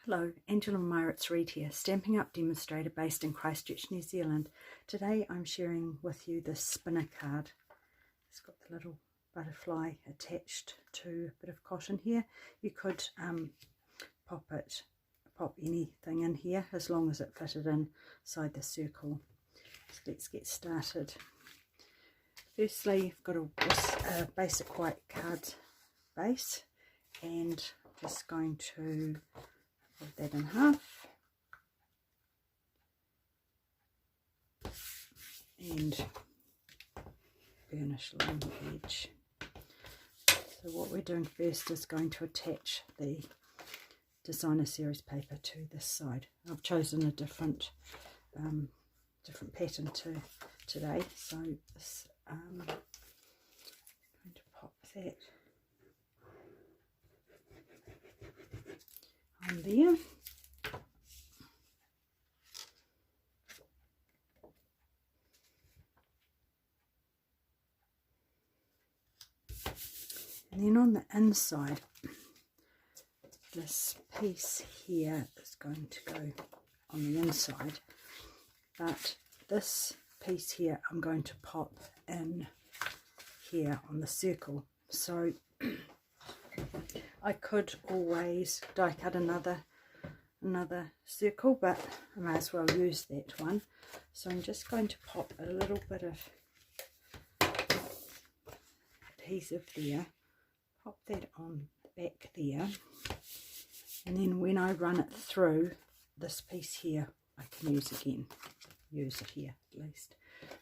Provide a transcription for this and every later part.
Hello, Angela Meiritz-Reid here, Stampin' Up demonstrator based in Christchurch, New Zealand. Today I'm sharing with you this spinner card. It's got the little butterfly attached to a bit of cotton here. You could pop anything in here as long as it fitted inside the circle. So let's get started. Firstly, I've got a basic white card base, and I'm just going to fold that in half and burnish along the edge. So what we're doing first is going to attach the designer series paper to this side. I've chosen a different pattern today, so this, I'm going to pop that on there. And then on the inside, this piece here is going to go on the inside, but this piece here I'm going to pop in here on the circle. So I could always die cut another circle, but I may as well use that one. So I'm just going to pop a little bit of adhesive there, pop that on the back there, and then when I run it through this piece here, I can use it here at least.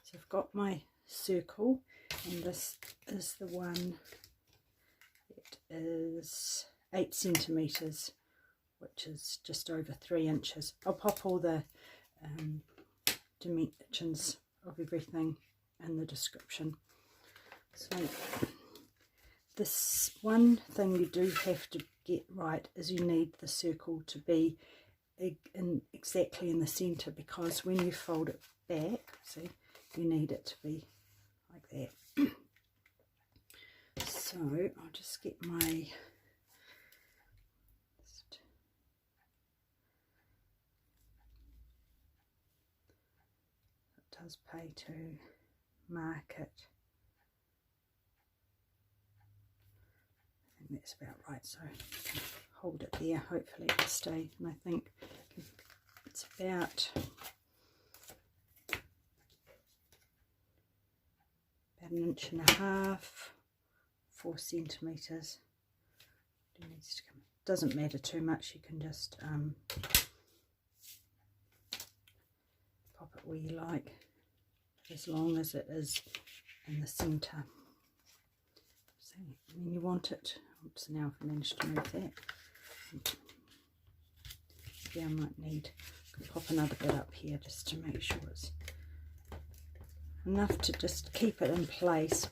So I've got my circle, and this is the one that is 8 centimeters, which is just over 3 inches. I'll pop all the dimensions of everything in the description. So this one thing you do have to get right is you need the circle to be exactly in the center, because when you fold it back, see, you need it to be like that. So I'll just get my it does pay to mark it. I think that's about right, so I can hold it there, hopefully it'll stay, and I think it's about an inch and a half, 4 centimeters. It needs to come. Doesn't matter too much, you can just pop it where you like, as long as it is in the center. So, and then you want it. Oops, now I've managed to move that. Yeah, I might need to pop another bit up here just to make sure it's enough to just keep it in place,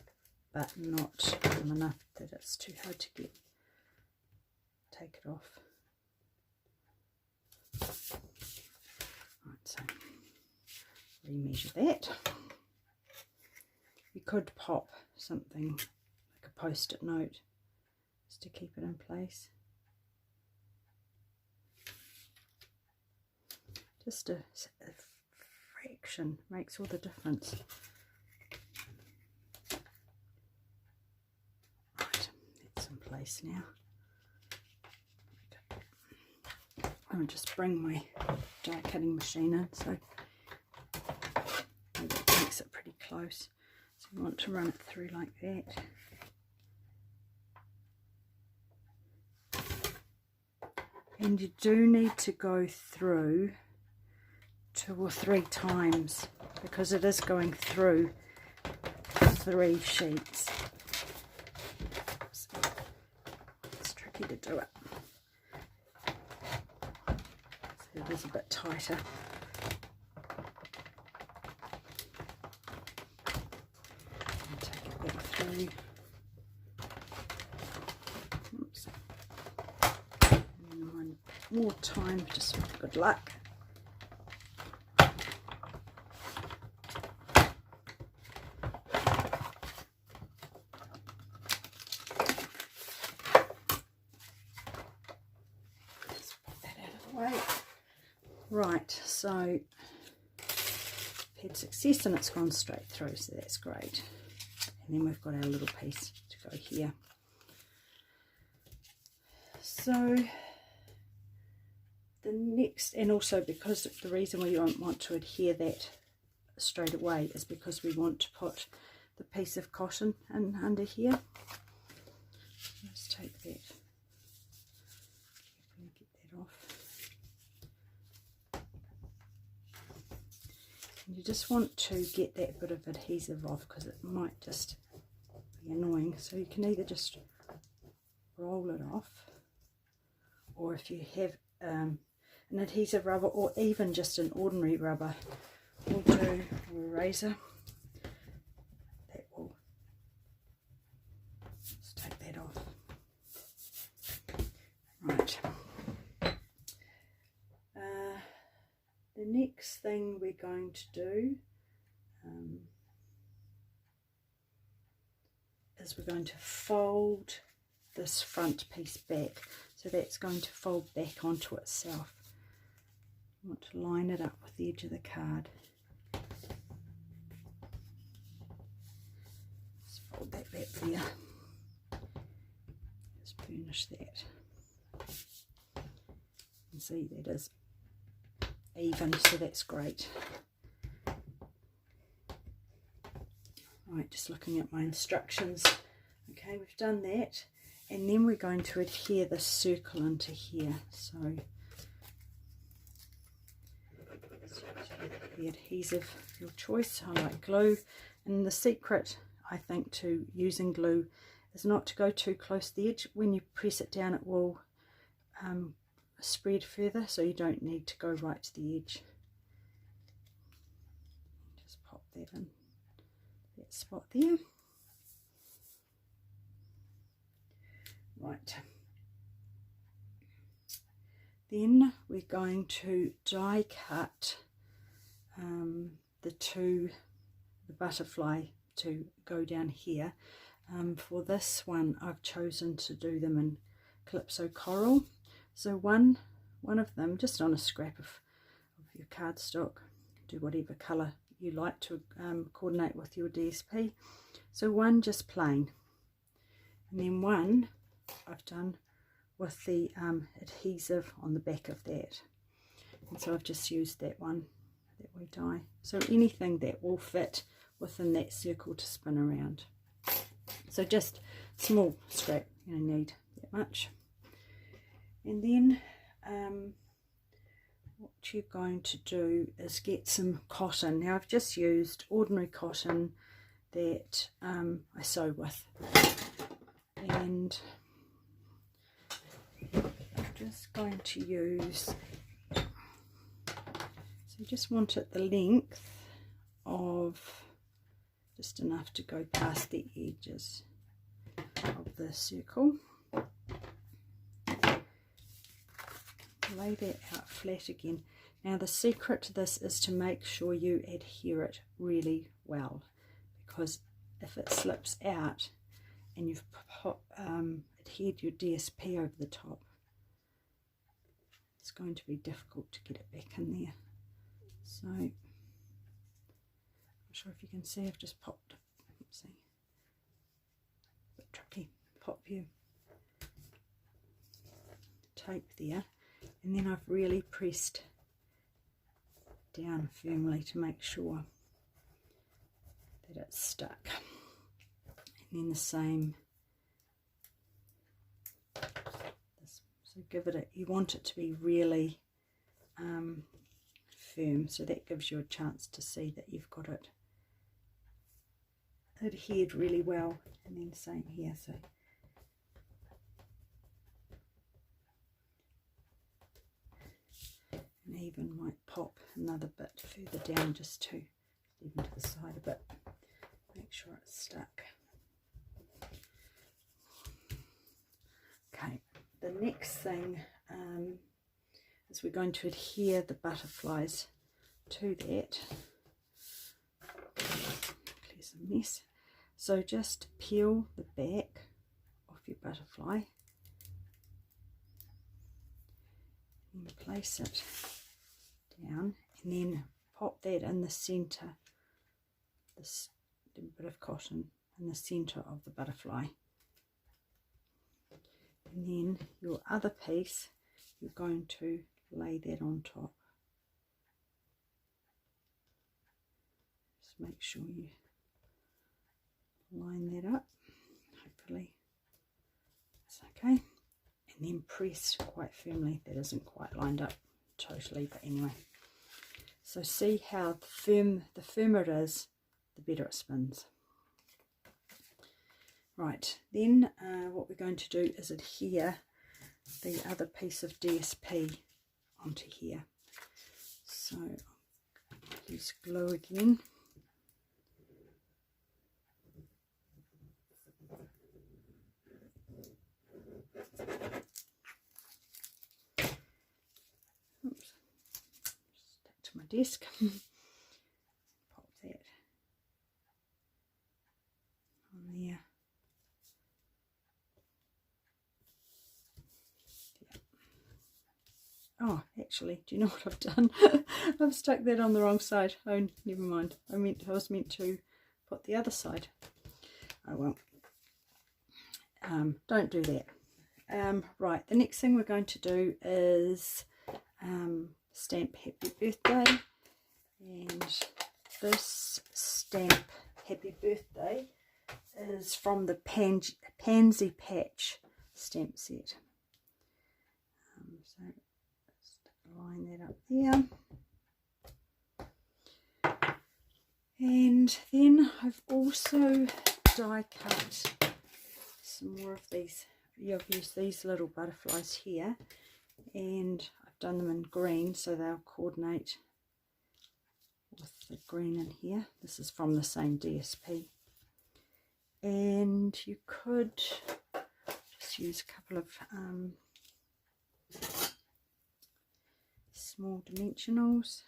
but not enough that it's too hard to take it off. Right, so remeasure that. You could pop something like a post-it note just to keep it in place. Just a fraction makes all the difference. Right, that's in place now. I'll just bring my die cutting machine in, so that makes it pretty close. So you want to run it through like that. And you do need to go through 2 or 3 times, because it is going through 3 sheets. So it's tricky to do it. So it is a bit tighter. And take it back through. Oops. And one more time, just for good luck. Right, so had success and it's gone straight through, so that's great. And then we've got our little piece to go here. So the next, and also because the reason we don't want to adhere that straight away is because we want to put the piece of cotton in under here. Let's take that, get that off. And you just want to get that bit of adhesive off because it might just be annoying. So you can either just roll it off, or if you have an adhesive rubber or even just an ordinary rubber will do, or a razor, that will just take that off. Right. The next thing we're going to do is we're going to fold this front piece back, so that's going to fold back onto itself. You want to line it up with the edge of the card. Just fold that back there. Just burnish that. And see, that is even, so that's great. Right, just looking at my instructions. Okay, we've done that, and then we're going to adhere this circle into here. So the adhesive of your choice. I like glue, and the secret I think to using glue is not to go too close to the edge. When you press it down, it will spread further, so you don't need to go right to the edge. Just pop that in that spot there. Right, then we're going to die cut the butterfly to go down here. For this one I've chosen to do them in Calypso Coral. So one of them just on a scrap of your cardstock, do whatever colour you like to coordinate with your DSP. So one just plain, and then one I've done with the adhesive on the back of that, and so I've just used that one that we die. So anything that will fit within that circle to spin around. So just small scrap, you don't need that much. And then what you're going to do is get some cotton. Now I've just used ordinary cotton that I sew with, and I'm just going to use, so you just want it the length of just enough to go past the edges of the circle. Lay that out flat again. Now the secret to this is to make sure you adhere it really well, because if it slips out and you've adhered your DSP over the top, it's going to be difficult to get it back in there. So I'm not sure if you can see, I've just popped, let's see, a bit tricky, pop your tape there. And then I've really pressed down firmly to make sure that it's stuck. And then the same, so give it you want it to be really firm, so that gives you a chance to see that you've got it adhered really well. And then same here, so even might pop another bit further down just to even to the side a bit, make sure it's stuck. Okay, the next thing is we're going to adhere the butterflies to that. Clear some mess. So just peel the back off your butterfly and place it down, and then pop that in the center, this bit of cotton in the center of the butterfly. And then your other piece, you're going to lay that on top. Just make sure you line that up, hopefully it's okay, and then press quite firmly. That isn't quite lined up totally, but anyway. So see how the firmer it is, the better it spins. Right, then what we're going to do is adhere the other piece of DSP onto here. So use glue again. Oops, stick to my desk. Pop that on there. Oh, actually, do you know what I've done? I've stuck that on the wrong side. Oh, never mind. I was meant to put the other side. Oh well. Don't do that. Right, the next thing we're going to do is stamp Happy Birthday. And this stamp Happy Birthday is from the Pansy Patch stamp set. So line that up there, and then I've also die cut some more of these. I've used these little butterflies here, and I've done them in green so they'll coordinate with the green in here. This is from the same DSP, and you could just use a couple of small dimensionals.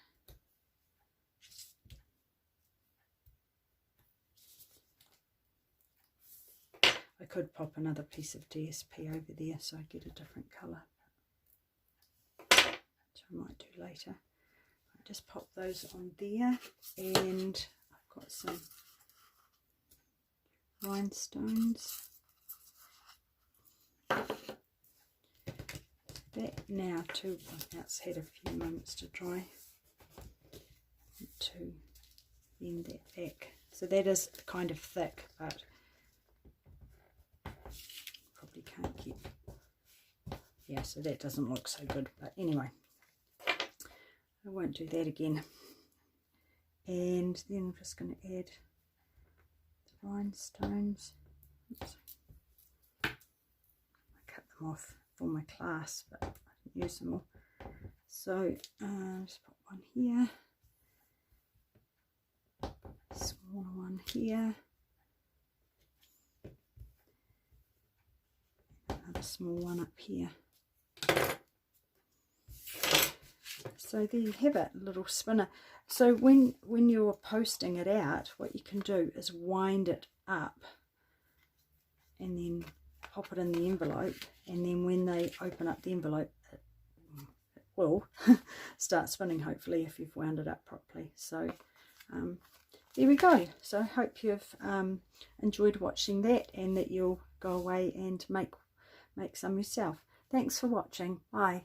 I could pop another piece of DSP over there so I get a different colour, which I might do later. I just pop those on there, and I've got some rhinestones. That now too, now it's had a few moments to dry, to bend that back. So that is kind of thick, but probably can't get, yeah, so that doesn't look so good, but anyway, I won't do that again. And then I'm just going to add the rhinestones. Oops. I cut them off for my class, but I didn't use them all. So just put one here, smaller one here, another small one up here. So there you have it, a little spinner. So when you're posting it out, what you can do is wind it up and then pop it in the envelope, and then when they open up the envelope, it will start spinning, hopefully, if you've wound it up properly. So there we go. So I hope you've enjoyed watching that, and that you'll go away and make some yourself. Thanks for watching. Bye.